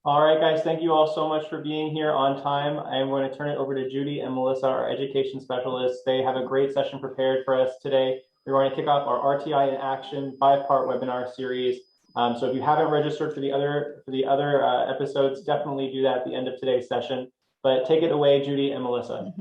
All right, guys, thank you all so much for being here on time. I'm going to turn it over to Judy and Melissa, our education specialists. They have a great session prepared for us today. We're going to kick off our RTI in Action 5-part webinar series. So if you haven't registered for the other episodes, definitely do that at the end of today's session. But take it away, Judy and Melissa.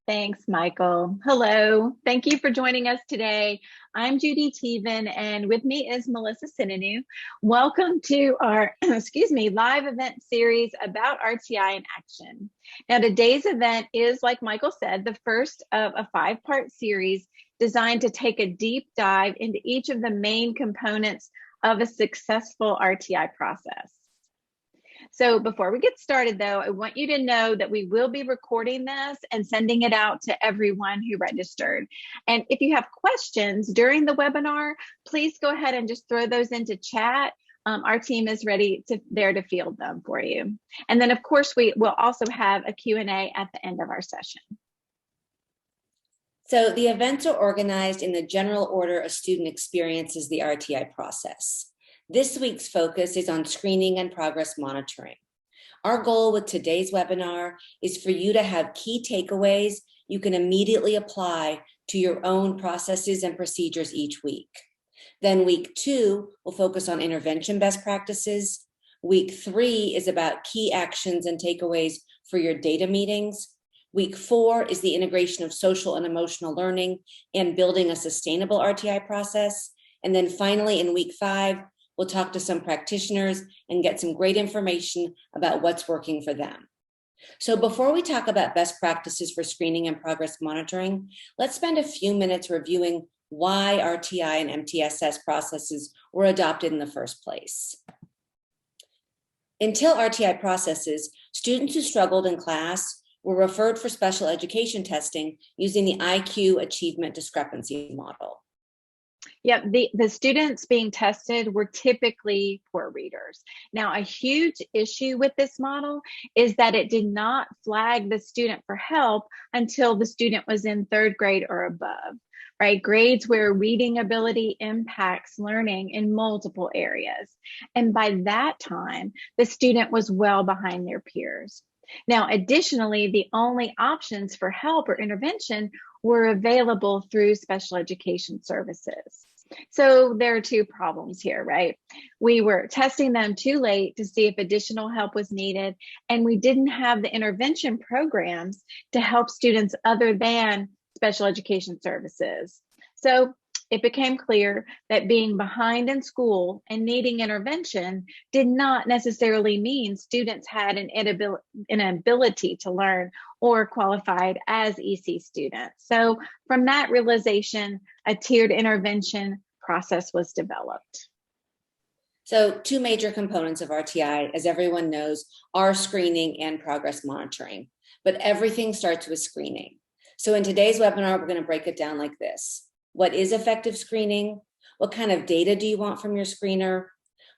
Thanks, Michael. Hello. Thank you for joining us today. I'm Judy Teven, and with me is Melissa Sinanu. Welcome to our, live event series about RTI in action. Now, today's event is, like Michael said, the first of a 5-part series designed to take a deep dive into each of the main components of a successful RTI process. So before we get started, though, I want you to know that we will be recording this and sending it out to everyone who registered. And if you have questions during the webinar, please go ahead and just throw those into chat. Our team is ready there to field them for you. And then, of course, we will also have a Q&A at the end of our session. So the events are organized in the general order a student experiences the RTI process. This week's focus is on screening and progress monitoring. Our goal with today's webinar is for you to have key takeaways you can immediately apply to your own processes and procedures each week. Then week 2 will focus on intervention best practices. Week 3 is about key actions and takeaways for your data meetings. Week 4 is the integration of social and emotional learning and building a sustainable RTI process. And then finally, in week 5, we'll talk to some practitioners and get some great information about what's working for them. So before we talk about best practices for screening and progress monitoring, let's spend a few minutes reviewing why RTI and MTSS processes were adopted in the first place. Until RTI processes, students who struggled in class were referred for special education testing using the IQ achievement discrepancy model. Yep, the students being tested were typically poor readers. Now, a huge issue with this model is that it did not flag the student for help until the student was in 3rd grade or above, right? Grades where reading ability impacts learning in multiple areas. And by that time, the student was well behind their peers. Now, additionally, the only options for help or intervention were available through special education services. So there are 2 problems here, right? We were testing them too late to see if additional help was needed, and we didn't have the intervention programs to help students other than special education services. So it became clear that being behind in school and needing intervention did not necessarily mean students had an inability to learn or qualified as EC students. So from that realization, a tiered intervention process was developed. So 2 major components of RTI, as everyone knows, are screening and progress monitoring, but everything starts with screening. So in today's webinar, we're going to break it down like this. What is effective screening? What kind of data do you want from your screener?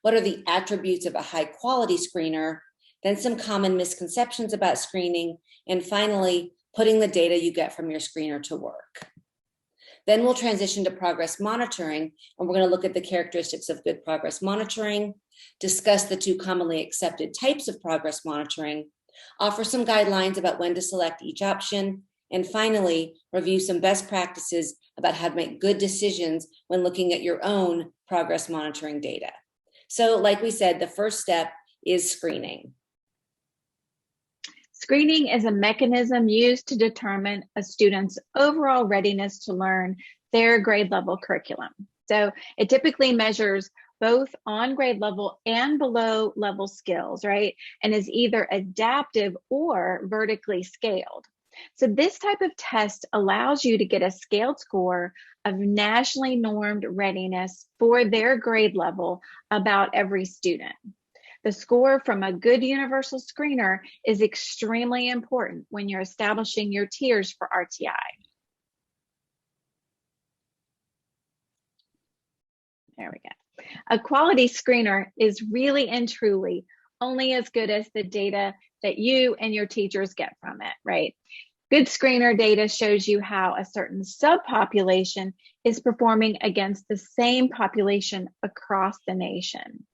What are the attributes of a high quality screener? Then some common misconceptions about screening. And finally, putting the data you get from your screener to work. Then we'll transition to progress monitoring, and we're going to look at the characteristics of good progress monitoring, discuss the 2 commonly accepted types of progress monitoring, offer some guidelines about when to select each option, and finally, review some best practices about how to make good decisions when looking at your own progress monitoring data. So like we said, the first step is screening. Screening is a mechanism used to determine a student's overall readiness to learn their grade level curriculum. So it typically measures both on grade level and below level skills, right? And is either adaptive or vertically scaled. So this type of test allows you to get a scaled score of nationally normed readiness for their grade level about every student. The score from a good universal screener is extremely important when you're establishing your tiers for RTI. There we go. A quality screener is really and truly only as good as the data that you and your teachers get from it, right? Good screener data shows you how a certain subpopulation is performing against the same population across the nation.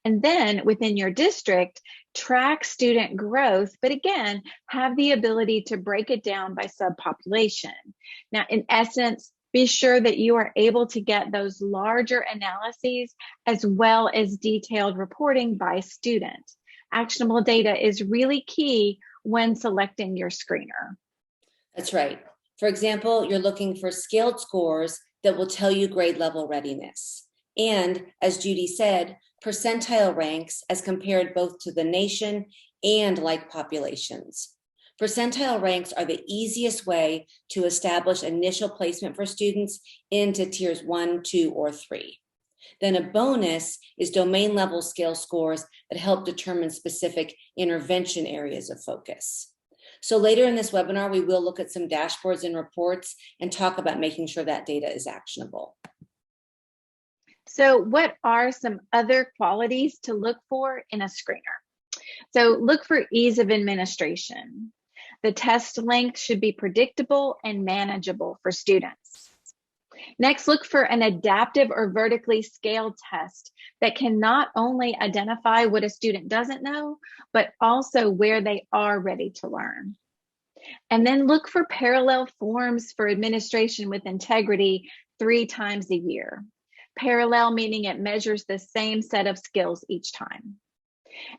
And then within your district, track student growth, but again, have the ability to break it down by subpopulation. Now, in essence, be sure that you are able to get those larger analyses as well as detailed reporting by student. Actionable data is really key when selecting your screener. That's right. For example, you're looking for scaled scores that will tell you grade level readiness. And as Judy said, percentile ranks as compared both to the nation and like populations. Percentile ranks are the easiest way to establish initial placement for students into tiers 1, 2, or 3. Then a bonus is domain level scale scores that help determine specific intervention areas of focus. So later in this webinar, we will look at some dashboards and reports and talk about making sure that data is actionable. So what are some other qualities to look for in a screener? So look for ease of administration. The test length should be predictable and manageable for students. Next, look for an adaptive or vertically scaled test that can not only identify what a student doesn't know, but also where they are ready to learn. And then look for parallel forms for administration with integrity 3 times a year. Parallel meaning it measures the same set of skills each time.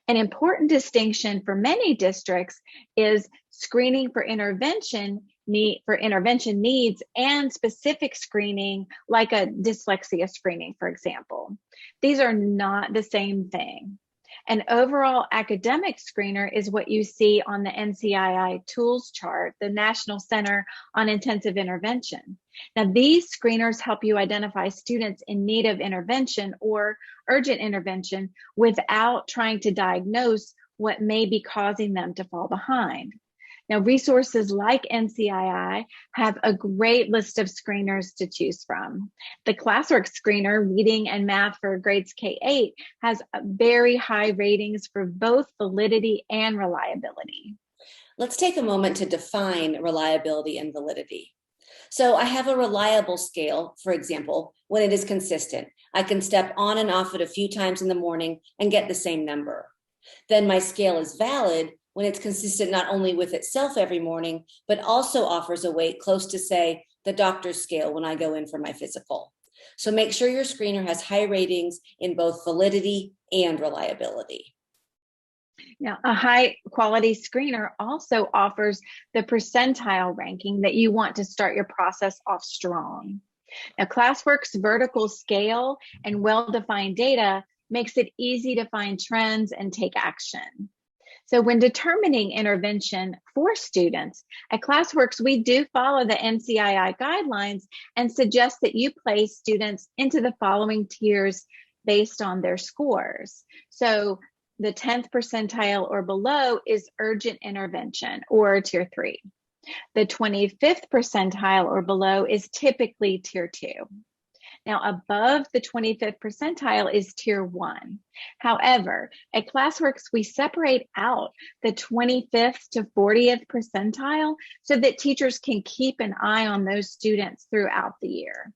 An important distinction for many districts is screening for intervention needs and specific screening, like a dyslexia screening, for example. These are not the same thing. An overall academic screener is what you see on the NCII tools chart, the National Center on Intensive Intervention. Now, these screeners help you identify students in need of intervention or urgent intervention without trying to diagnose what may be causing them to fall behind. Now, resources like NCII have a great list of screeners to choose from. The Classwork screener, reading and math for grades K-8, has very high ratings for both validity and reliability. Let's take a moment to define reliability and validity. So I have a reliable scale, for example, when it is consistent. I can step on and off it a few times in the morning and get the same number. Then my scale is valid when it's consistent not only with itself every morning, but also offers a weight close to, say, the doctor's scale when I go in for my physical. So make sure your screener has high ratings in both validity and reliability. Now, a high quality screener also offers the percentile ranking that you want to start your process off strong. Now, Classwork's vertical scale and well-defined data makes it easy to find trends and take action. So when determining intervention for students, at Classworks, we do follow the NCII guidelines and suggest that you place students into the following tiers based on their scores. So the 10th percentile or below is urgent intervention, or tier 3. The 25th percentile or below is typically tier 2. Now, above the 25th percentile is tier 1. However, at Classworks, we separate out the 25th to 40th percentile so that teachers can keep an eye on those students throughout the year.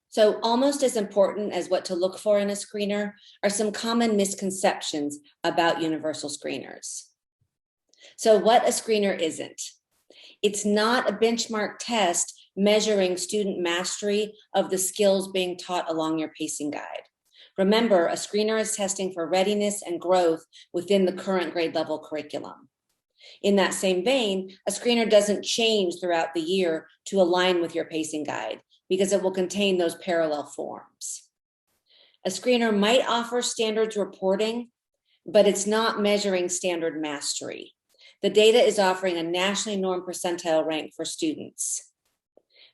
So almost as important as what to look for in a screener are some common misconceptions about universal screeners. So what a screener isn't. It's not a benchmark test measuring student mastery of the skills being taught along your pacing guide. Remember, a screener is testing for readiness and growth within the current grade level curriculum. In that same vein, a screener doesn't change throughout the year to align with your pacing guide because it will contain those parallel forms. A screener might offer standards reporting, but it's not measuring standard mastery. The data is offering a nationally normed percentile rank for students.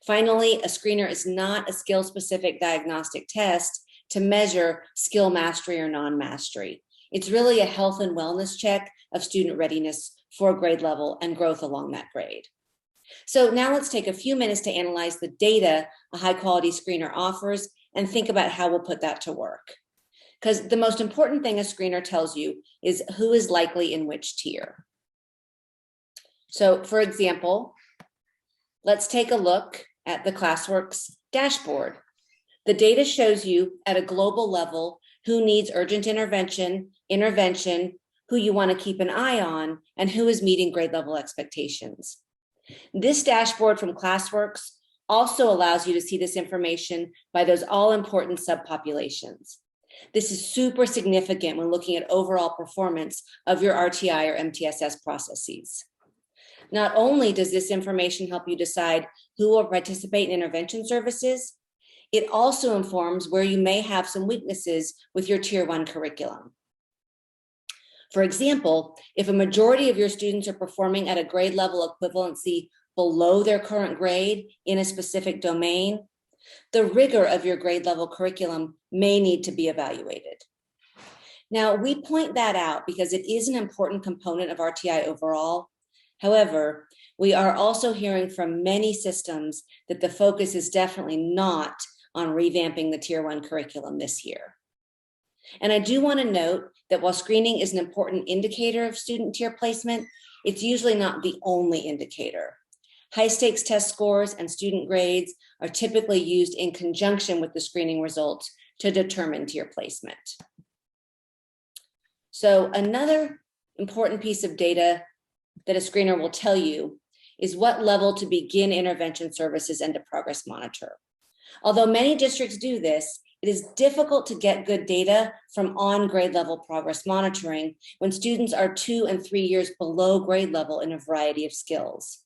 Finally, a screener is not a skill-specific diagnostic test to measure skill mastery or non-mastery. It's really a health and wellness check of student readiness for grade level and growth along that grade. So now let's take a few minutes to analyze the data a high-quality screener offers and think about how we'll put that to work. Because the most important thing a screener tells you is who is likely in which tier. So for example, let's take a look at the Classworks dashboard. The data shows you at a global level who needs urgent intervention, who you want to keep an eye on, and who is meeting grade level expectations. This dashboard from ClassWorks also allows you to see this information by those all-important subpopulations. This is super significant when looking at overall performance of your RTI or MTSS processes. Not only does this information help you decide who will participate in intervention services, it also informs where you may have some weaknesses with your Tier 1 curriculum. For example, if a majority of your students are performing at a grade level equivalency below their current grade in a specific domain, the rigor of your grade level curriculum may need to be evaluated. Now, we point that out because it is an important component of RTI overall. However, we are also hearing from many systems that the focus is definitely not on revamping the Tier 1 curriculum this year. And I do want to note that while screening is an important indicator of student tier placement, it's usually not the only indicator. High stakes test scores and student grades are typically used in conjunction with the screening results to determine tier placement. So another important piece of data that a screener will tell you is what level to begin intervention services and to progress monitor. Although many districts do this, it is difficult to get good data from on-grade level progress monitoring when students are 2 and 3 years below grade level in a variety of skills.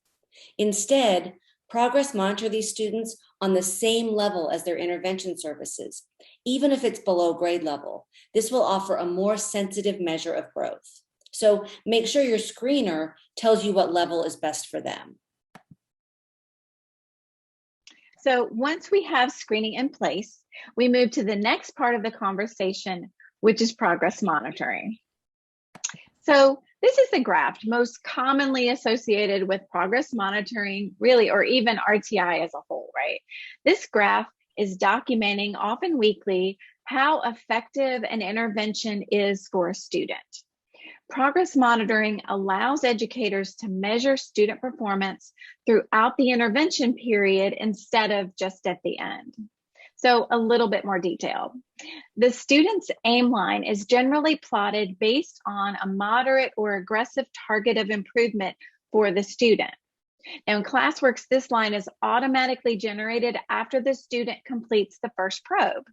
Instead, progress monitor these students on the same level as their intervention services, even if it's below grade level. This will offer a more sensitive measure of growth. So make sure your screener tells you what level is best for them. So once we have screening in place, we move to the next part of the conversation, which is progress monitoring. So this is the graph most commonly associated with progress monitoring, really, or even RTI as a whole, right? This graph is documenting, often weekly, how effective an intervention is for a student. Progress monitoring allows educators to measure student performance throughout the intervention period instead of just at the end. So a little bit more detail. The student's aim line is generally plotted based on a moderate or aggressive target of improvement for the student. Now in ClassWorks, this line is automatically generated after the student completes the first probe.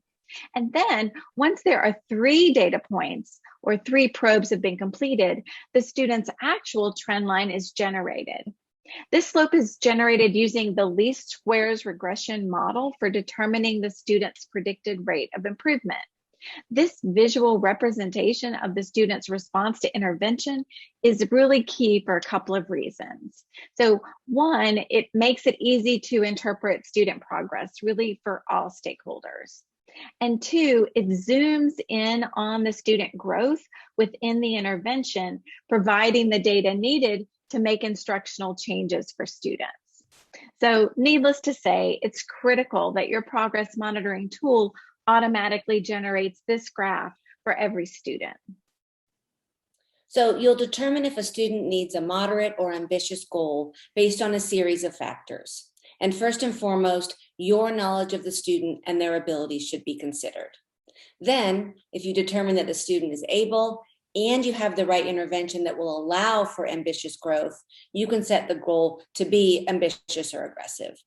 And then once there are 3 data points or 3 probes have been completed, the student's actual trend line is generated. This slope is generated using the least squares regression model for determining the student's predicted rate of improvement. This visual representation of the student's response to intervention is really key for a couple of reasons. So one, it makes it easy to interpret student progress, really for all stakeholders. And 2, it zooms in on the student growth within the intervention, providing the data needed to make instructional changes for students. So needless to say, it's critical that your progress monitoring tool automatically generates this graph for every student. So you'll determine if a student needs a moderate or ambitious goal based on a series of factors. And first and foremost, your knowledge of the student and their abilities should be considered. Then, if you determine that the student is able and you have the right intervention that will allow for ambitious growth, you can set the goal to be ambitious or aggressive.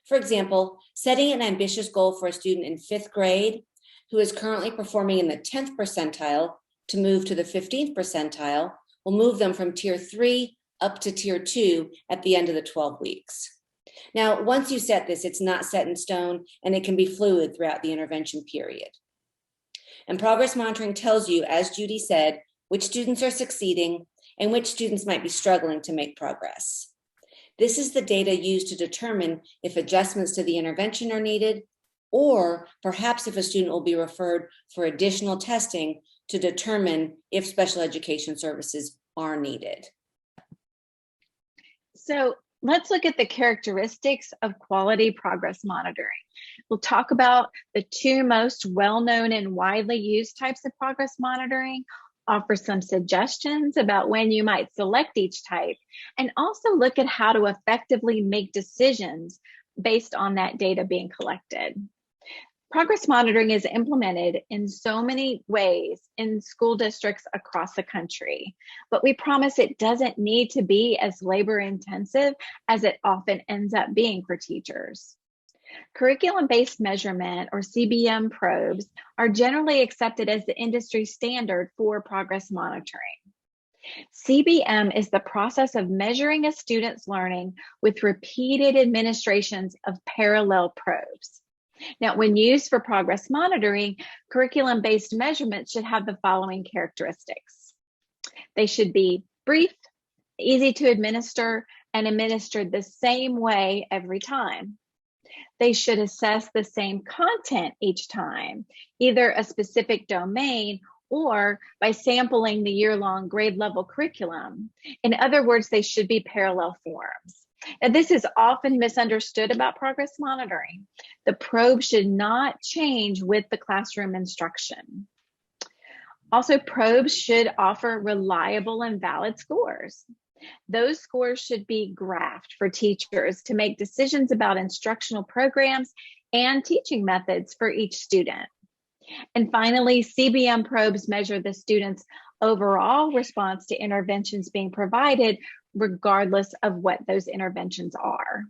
For example, setting an ambitious goal for a student in 5th grade who is currently performing in the 10th percentile to move to the 15th percentile will move them from Tier 3 up to Tier 2 at the end of the 12 weeks. Now, once you set this, it's not set in stone and it can be fluid throughout the intervention period. And progress monitoring tells you, as Judy said, which students are succeeding and which students might be struggling to make progress. This is the data used to determine if adjustments to the intervention are needed, or perhaps if a student will be referred for additional testing to determine if special education services are needed. So let's look at the characteristics of quality progress monitoring. We'll talk about the 2 most well-known and widely used types of progress monitoring, offer some suggestions about when you might select each type, and also look at how to effectively make decisions based on that data being collected. Progress monitoring is implemented in so many ways in school districts across the country, but we promise it doesn't need to be as labor intensive as it often ends up being for teachers. Curriculum-based measurement, or CBM probes, are generally accepted as the industry standard for progress monitoring. CBM is the process of measuring a student's learning with repeated administrations of parallel probes. Now, when used for progress monitoring, curriculum-based measurements should have the following characteristics. They should be brief, easy to administer, and administered the same way every time. They should assess the same content each time, either a specific domain or by sampling the year-long grade level curriculum. In other words, they should be parallel forms. Now, this is often misunderstood about progress monitoring. The probe should not change with the classroom instruction. Also, probes should offer reliable and valid scores. Those scores should be graphed for teachers to make decisions about instructional programs and teaching methods for each student. And finally, CBM probes measure the student's overall response to interventions being provided, regardless of what those interventions are.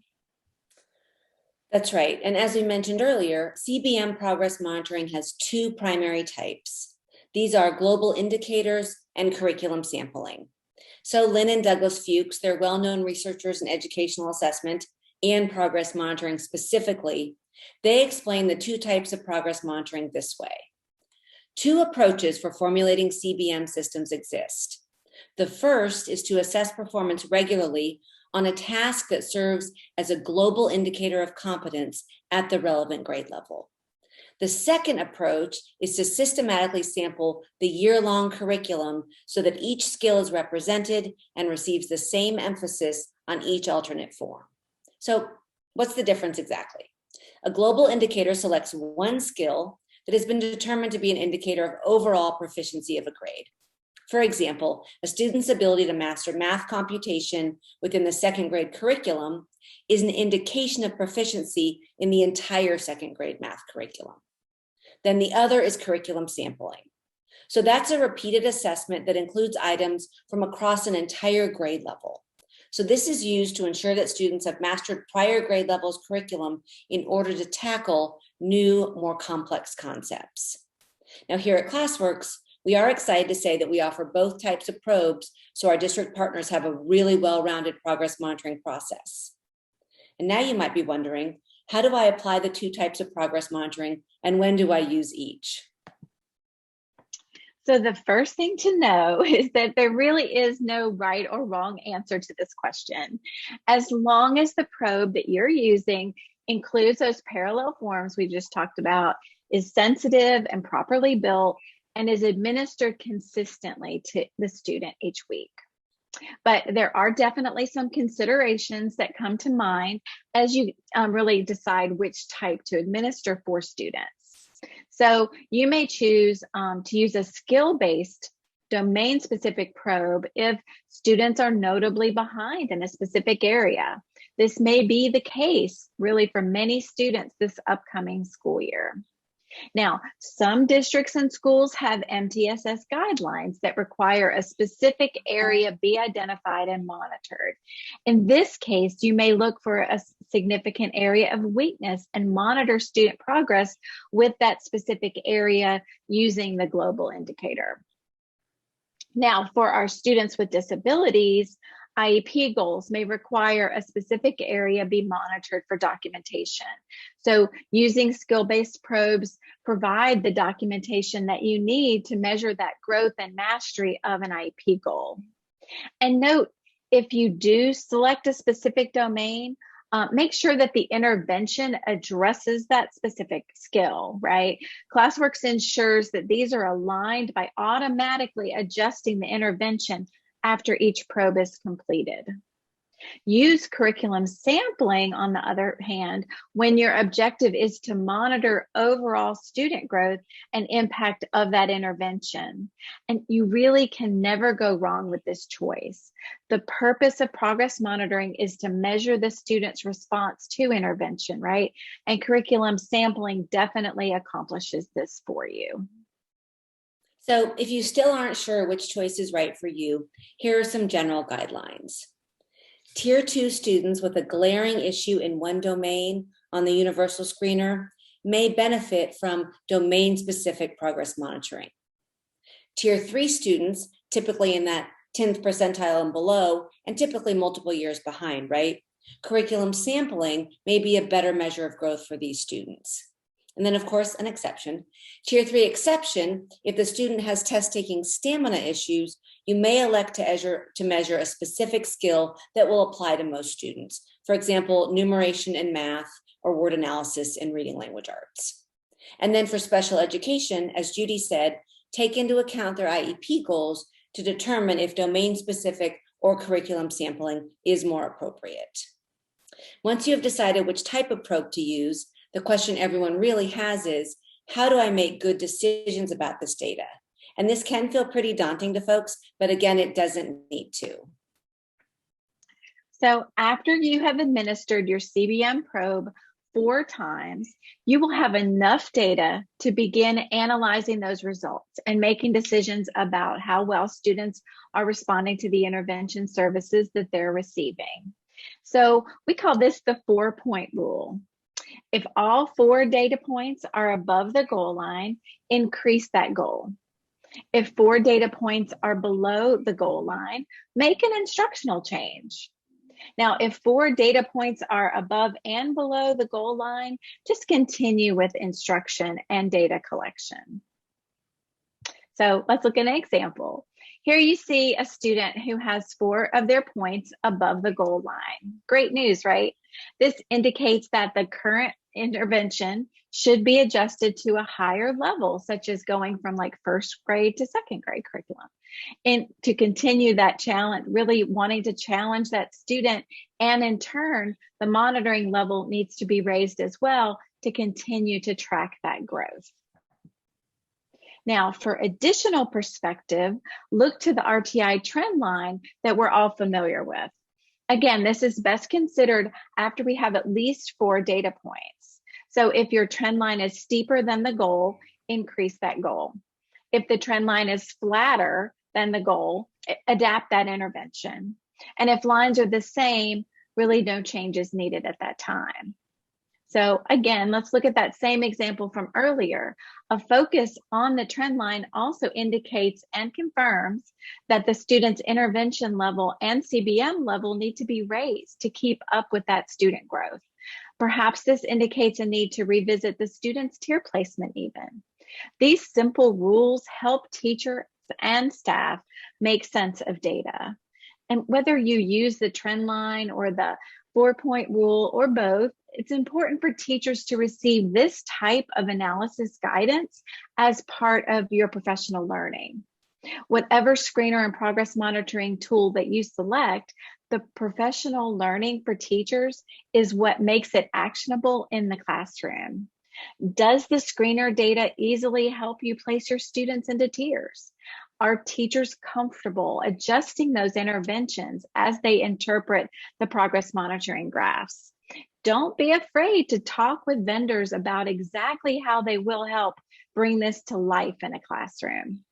That's right. And as we mentioned earlier, CBM progress monitoring has two primary types. These are global indicators and curriculum sampling. So Lynn and Douglas Fuchs, they're well-known researchers in educational assessment and progress monitoring specifically. They explain the two types of progress monitoring this way. Two approaches for formulating CBM systems exist. The first is to assess performance regularly on a task that serves as a global indicator of competence at the relevant grade level. The second approach is to systematically sample the year-long curriculum so that each skill is represented and receives the same emphasis on each alternate form. So what's the difference exactly? A global indicator selects one skill that has been determined to be an indicator of overall proficiency of a grade. For example, a student's ability to master math computation within the second grade curriculum is an indication of proficiency in the entire second grade math curriculum. Then the other is curriculum sampling. So that's a repeated assessment that includes items from across an entire grade level. So this is used to ensure that students have mastered prior grade levels curriculum in order to tackle new, more complex concepts. Now here at ClassWorks, we are excited to say that we offer both types of probes so our district partners have a really well-rounded progress monitoring process. And now you might be wondering, how do I apply the two types of progress monitoring and when do I use each? So the first thing to know is that there really is no right or wrong answer to this question. As long as the probe that you're using includes those parallel forms we just talked about, is sensitive and properly built, and is administered consistently to the student each week. But there are definitely some considerations that come to mind as you really decide which type to administer for students. So you may choose to use a skill-based, domain-specific probe if students are notably behind in a specific area. This may be the case really for many students this upcoming school year. Now, some districts and schools have MTSS guidelines that require a specific area be identified and monitored. In this case, you may look for a significant area of weakness and monitor student progress with that specific area using the global indicator. Now, for our students with disabilities, IEP goals may require a specific area be monitored for documentation. So using skill-based probes provide the documentation that you need to measure that growth and mastery of an IEP goal. And note, if you do select a specific domain, make sure that the intervention addresses that specific skill, right? ClassWorks ensures that these are aligned by automatically adjusting the intervention after each probe is completed. Use curriculum sampling, on the other hand, when your objective is to monitor overall student growth and impact of that intervention. And you really can never go wrong with this choice. The purpose of progress monitoring is to measure the student's response to intervention, right? And curriculum sampling definitely accomplishes this for you. So if you still aren't sure which choice is right for you, here are some general guidelines. Tier 2 students with a glaring issue in one domain on the universal screener may benefit from domain-specific progress monitoring. Tier 3 students, typically in that 10th percentile and below, and typically multiple years behind, right? Curriculum sampling may be a better measure of growth for these students. And then, of course, an exception. Tier 3 exception, if the student has test-taking stamina issues, you may elect to measure a specific skill that will apply to most students. For example, numeration in math or word analysis in reading language arts. And then for special education, as Judy said, take into account their IEP goals to determine if domain-specific or curriculum sampling is more appropriate. Once you have decided which type of probe to use, the question everyone really has is, how do I make good decisions about this data? And this can feel pretty daunting to folks, but again, it doesn't need to. So after you have administered your CBM probe 4 times, you will have enough data to begin analyzing those results and making decisions about how well students are responding to the intervention services that they're receiving. So we call this the 4-point rule. If all 4 data points are above the goal line, increase that goal. If 4 data points are below the goal line, make an instructional change. Now, if 4 data points are above and below the goal line, just continue with instruction and data collection. So let's look at an example. Here you see a student who has 4 of their points above the goal line. Great news, right? This indicates that the current intervention should be adjusted to a higher level, such as going from like 1st grade to 2nd grade curriculum. And to continue that challenge, really wanting to challenge that student, and in turn, the monitoring level needs to be raised as well to continue to track that growth. Now, for additional perspective, look to the RTI trend line that we're all familiar with. Again, this is best considered after we have at least 4 data points. So if your trend line is steeper than the goal, increase that goal. If the trend line is flatter than the goal, adapt that intervention. And if lines are the same, really no changes needed at that time. So again, let's look at that same example from earlier. A focus on the trend line also indicates and confirms that the student's intervention level and CBM level need to be raised to keep up with that student growth. Perhaps this indicates a need to revisit the student's tier placement even. These simple rules help teachers and staff make sense of data. And whether you use the trend line or the 4-point rule or both, it's important for teachers to receive this type of analysis guidance as part of your professional learning. Whatever screener and progress monitoring tool that you select, the professional learning for teachers is what makes it actionable in the classroom. Does the screener data easily help you place your students into tiers? Are teachers comfortable adjusting those interventions as they interpret the progress monitoring graphs? Don't be afraid to talk with vendors about exactly how they will help bring this to life in a classroom.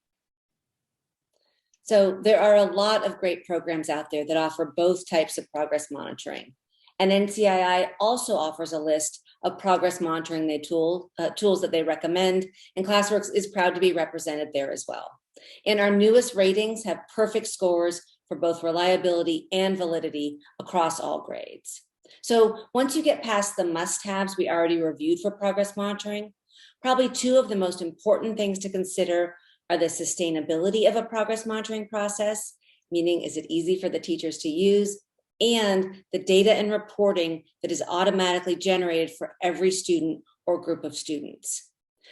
So there are a lot of great programs out there that offer both types of progress monitoring. And NCII also offers a list of progress monitoring tools that they recommend, and Classworks is proud to be represented there as well. And our newest ratings have perfect scores for both reliability and validity across all grades. So once you get past the must-haves we already reviewed for progress monitoring, probably 2 of the most important things to consider are the sustainability of a progress monitoring process, meaning is it easy for the teachers to use, and the data and reporting that is automatically generated for every student or group of students.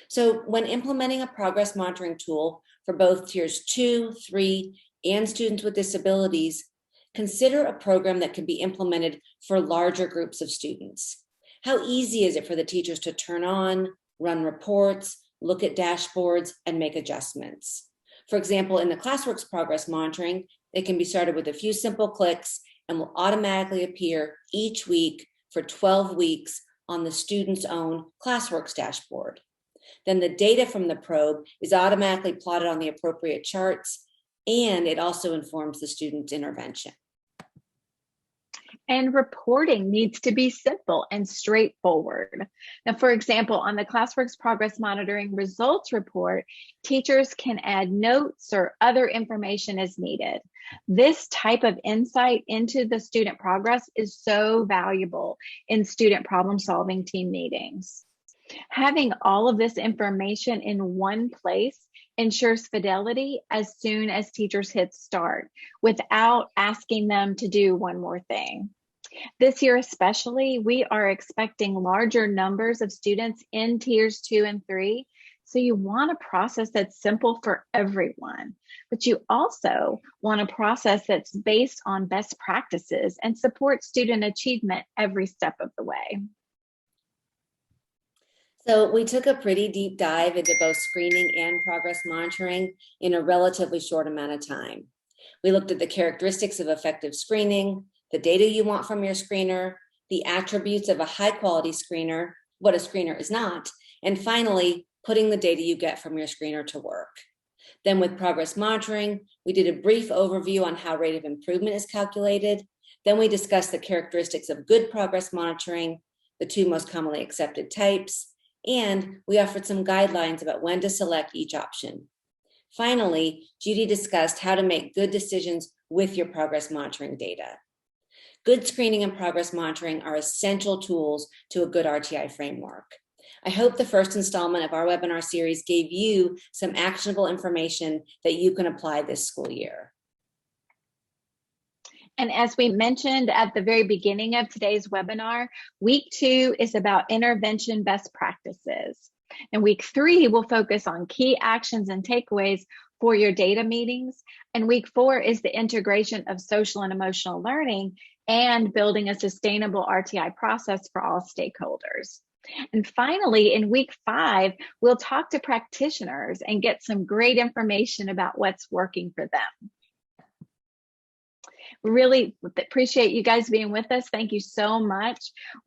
So when implementing a progress monitoring tool for both tiers 2, 3, and students with disabilities, consider a program that can be implemented for larger groups of students. How easy is it for the teachers to turn on, run reports, look at dashboards, and make adjustments? For example, in the Classworks progress monitoring, it can be started with a few simple clicks and will automatically appear each week for 12 weeks on the student's own Classworks dashboard. Then the data from the probe is automatically plotted on the appropriate charts, and it also informs the student's intervention. And reporting needs to be simple and straightforward. Now, for example, on the Classworks Progress Monitoring Results Report, teachers can add notes or other information as needed. This type of insight into the student progress is so valuable in student problem-solving team meetings. Having all of this information in one place ensures fidelity as soon as teachers hit start without asking them to do one more thing. This year especially, we are expecting larger numbers of students in tiers 2 and 3. So you want a process that's simple for everyone, but you also want a process that's based on best practices and supports student achievement every step of the way. So we took a pretty deep dive into both screening and progress monitoring in a relatively short amount of time. We looked at the characteristics of effective screening, the data you want from your screener, the attributes of a high quality screener, what a screener is not, and finally, putting the data you get from your screener to work. Then with progress monitoring, we did a brief overview on how rate of improvement is calculated. Then we discussed the characteristics of good progress monitoring, the 2 most commonly accepted types, and we offered some guidelines about when to select each option. Finally, Judy discussed how to make good decisions with your progress monitoring data. Good screening and progress monitoring are essential tools to a good RTI framework. I hope the first installment of our webinar series gave you some actionable information that you can apply this school year. And as we mentioned at the very beginning of today's webinar, week 2 is about intervention best practices. And week 3 will focus on key actions and takeaways for your data meetings. And week 4 is the integration of social and emotional learning and building a sustainable RTI process for all stakeholders. And finally, in week 5, we'll talk to practitioners and get some great information about what's working for them. Really appreciate you guys being with us. Thank you so much.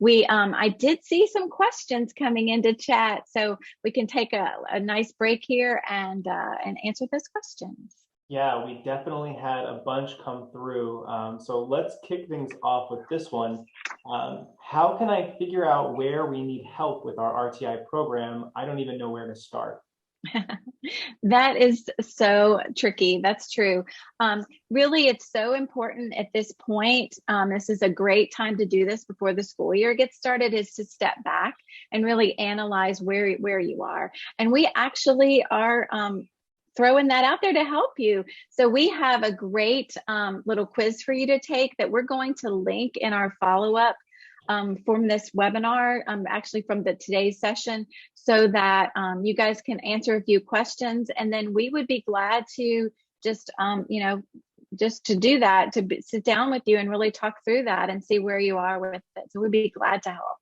I did see some questions coming into chat, so we can take a nice break here and answer those questions. Yeah, we definitely had a bunch come through. So let's kick things off with this one. How can I figure out where we need help with our RTI program? I don't even know where to start. That is so tricky. That's true. Really, it's so important at this point. This is a great time to do this before the school year gets started, is to step back and really analyze where you are. And we actually are throwing that out there to help you. So we have a great little quiz for you to take that we're going to link in our follow-up from this webinar, actually from today's session, so that you guys can answer a few questions, and then we would be glad to just to do that, to sit down with you and really talk through that and see where you are with it. So we'd be glad to help.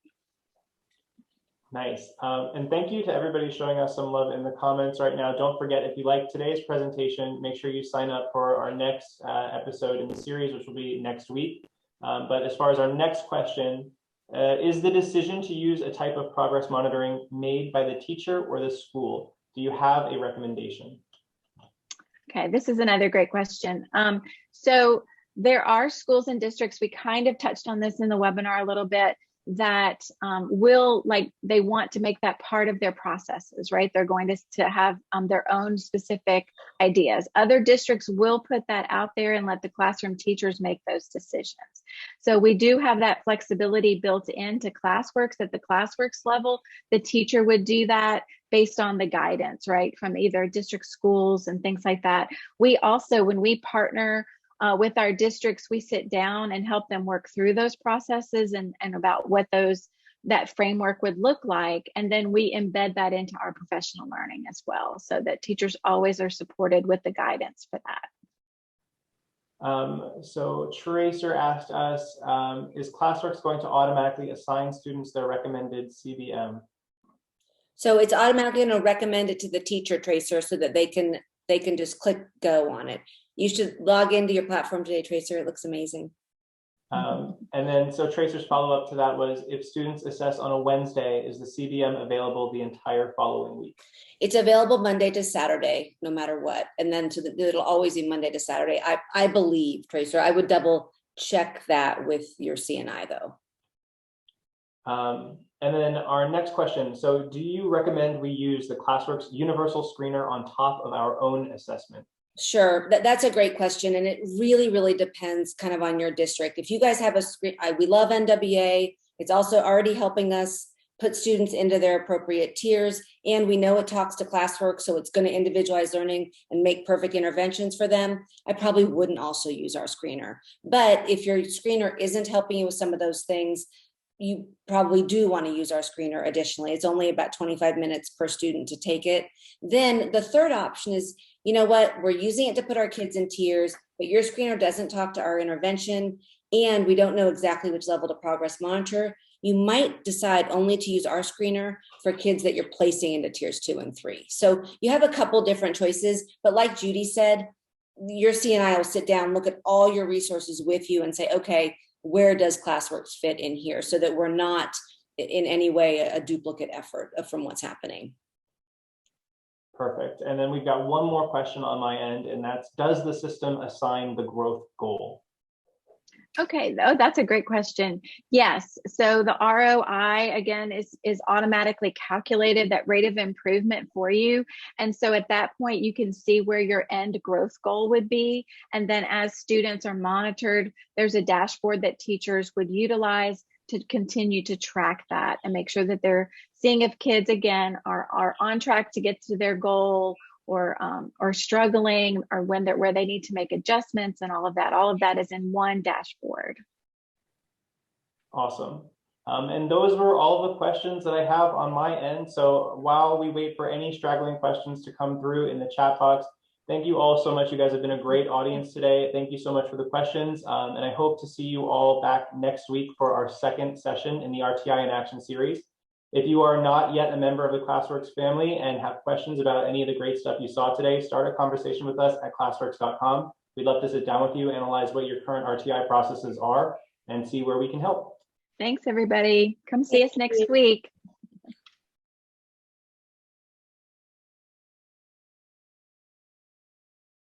Nice. And thank you to everybody showing us some love in the comments right now. Don't forget, if you like today's presentation, make sure you sign up for our next episode in the series, which will be next week. But as far as our next question, is the decision to use a type of progress monitoring made by the teacher or the school? Do you have a recommendation? Okay, this is another great question. So there are schools and districts, we kind of touched on this in the webinar a little bit, that they want to make that part of their processes, right? They're going to have their own specific ideas. Other districts will put that out there and let the classroom teachers make those decisions. So we do have that flexibility built into Classworks. At the Classworks level, the teacher would do that based on the guidance, right, from either district schools and things like that. We also, when we partner with our districts, we sit down and help them work through those processes and about what that framework would look like. And then we embed that into our professional learning as well, so that teachers always are supported with the guidance for that. So Tracer asked us, is ClassWorks going to automatically assign students their recommended CBM? So it's automatically going to recommend it to the teacher, Tracer, so that they can just click go on it. You should log into your platform today, Tracer. It looks amazing. And then, so Tracer's follow-up to that was, if students assess on a Wednesday, is the CBM available the entire following week? It's available Monday to Saturday, no matter what. And then it'll always be Monday to Saturday. I believe, Tracer. I would double check that with your CNI though. And then our next question. So do you recommend we use the ClassWorks Universal Screener on top of our own assessment? Sure, that's a great question. And it really, really depends kind of on your district. If you guys have a screen, we love NWA. It's also already helping us put students into their appropriate tiers. And we know it talks to ClassWorks, so it's going to individualize learning and make perfect interventions for them. I probably wouldn't also use our screener. But if your screener isn't helping you with some of those things, you probably do want to use our screener additionally. It's only about 25 minutes per student to take it. Then the third option is, you know what, we're using it to put our kids in tiers, but your screener doesn't talk to our intervention, and we don't know exactly which level to progress monitor. You might decide only to use our screener for kids that you're placing into tiers 2 and 3. So you have a couple different choices, but like Judy said, your CNI will sit down, look at all your resources with you and say, okay, where does ClassWorks fit in here, so that we're not in any way a duplicate effort from what's happening. Perfect. And then we've got one more question on my end, and that's, does the system assign the growth goal? Okay, that's a great question. Yes, so the ROI again is automatically calculated, that rate of improvement for you. And so at that point, you can see where your end growth goal would be. And then as students are monitored, there's a dashboard that teachers would utilize to continue to track that and make sure that they're seeing if kids again are on track to get to their goal, or struggling, or where they need to make adjustments, and all of that is in one dashboard. Awesome. And those were all of the questions that I have on my end. So while we wait for any straggling questions to come through in the chat box, thank you all so much. You guys have been a great audience today. Thank you so much for the questions. And I hope to see you all back next week for our second session in the RTI in Action series. If you are not yet a member of the ClassWorks family and have questions about any of the great stuff you saw today, start a conversation with us at classworks.com. We'd love to sit down with you, analyze what your current RTI processes are, and see where we can help. Thanks, everybody. Come see us next week.